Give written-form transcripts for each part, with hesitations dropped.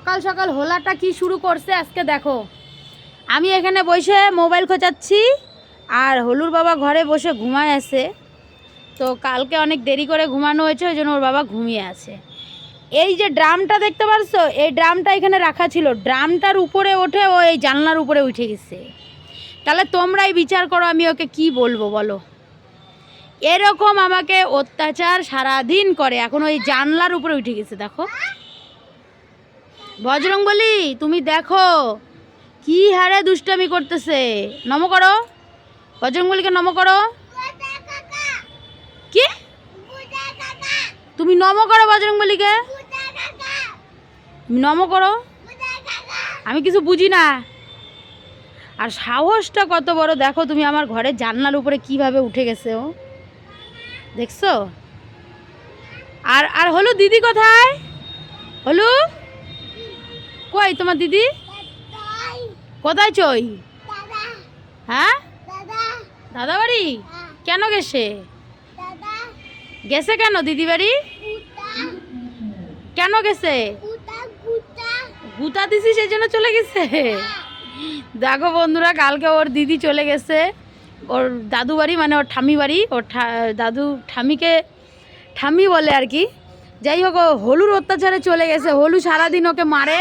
সকাল সকাল হোলাটা কি শুরু করছে আজকে দেখো। আমি এখানে বসে মোবাইল খোঁচাচ্ছি আর হলুর বাবা ঘরে বসে ঘুমায় আছে। তো কালকে অনেক দেরি করে ঘুমানো হয়েছে, ওই জন্য ওর বাবা ঘুমিয়ে আছে। এই যে ড্রামটা দেখতে পারছো, এই ড্রামটা এখানে রাখা ছিল, ড্রামটার উপরে ওঠে ও এই জানলার উপরে উঠে গেছে। তাহলে তোমরাই বিচার করো আমি ওকে কি বলবো বলো। এরকম আমাকে অত্যাচার সারাদিন করে, এখন ওই জানলার উপরে উঠে গেছে। দেখো বজরংবলী, তুমি দেখো কি হারে দুষ্টামি করতেছে। নমো করো, বজরংবলীকে নমো করো। কি তুমি নমো করো বজরংবলীকে, নমো করো। আমি কিছু বুঝি না। আর সাহসটা কত বড় দেখো তুমি, আমার ঘরের জানলার উপরে কিভাবে উঠে গেছে ও, দেখছো? আর আর হলু দিদি কোথায়? হলু কই তোমার দিদি? কোথায় চই? হ্যাঁ দাদা বাড়ি। কেন গেছে? গেছে কেন দিদি বাড়ি? কেন গেছে? গুতা দিছি সেই জন্য চলে গেছে। দেখো বন্ধুরা, কালকে ওর দিদি চলে গেছে ওর দাদু বাড়ি, মানে ওর ঠামি বাড়ি। ওর দাদু ঠামিকে ঠামি বলে আর কি। যাই হোক, ও হলুর অত্যাচারে চলে গেছে। হলু সারাদিন ওকে মারে,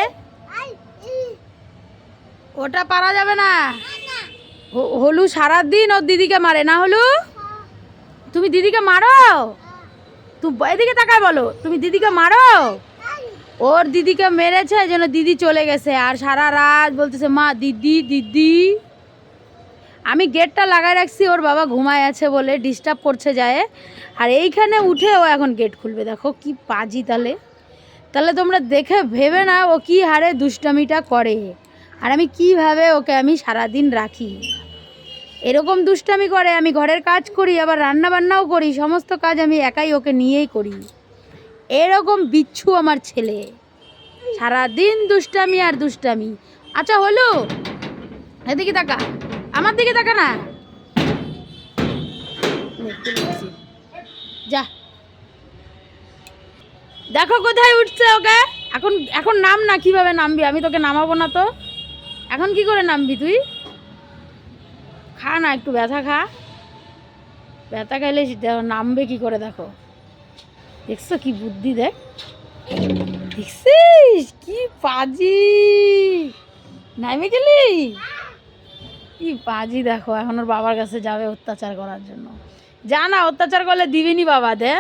ওটা পারা যাবে না। হলু সারাদিন ওর দিদিকে মারে না। হলু তুমি দিদিকে মারো? তুমি এদিকে তাকায় বলো, তুমি দিদিকে মারো? ওর দিদিকে মেরেছে, এই জন্য দিদি চলে গেছে। আর সারা রাত বলতেছে মা দিদি দিদি। আমি গেটটা লাগাই রাখছি, ওর বাবা ঘুমায় আছে বলে ডিস্টার্ব করছে যায়। আর এইখানে উঠে ও এখন গেট খুলবে। দেখো কি পাজি। তাহলে তাহলে তোমরা দেখে ভেবে না ও কি হারে দুষ্টামিটা করে, আর আমি কিভাবে ওকে আমি সারাদিন রাখি। এরকম দুষ্টামি করে। আমি ঘরের কাজ করি, আবার রান্না বান্নাও করি, সমস্ত কাজ আমি একাই ওকে নিয়েই করি। এরকম বিচ্ছু আমার ছেলে, সারাদিন দুষ্টামি আর দুষ্টামি। আচ্ছা হলো, এদিকে তাকা, আমার দিকে তাকা না। যা দেখো কোথায় উঠছে ওকে। এখন এখন নাম না, কিভাবে নামবি? আমি তোকে নামাবো না তো। এখন কি করে নামবি তুই? খা না, একটু ব্যথা খা। ব্যথা খাইলে নামবে কি করে। দেখো দেখছো কি বুদ্ধি, দেখ দেখছিস কি পাজি নামে গেলি। কি পাজি দেখো, এখন ওর বাবার কাছে যাবে অত্যাচার করার জন্য। যা না, অত্যাচার করলে দিবিনি বাবা। দে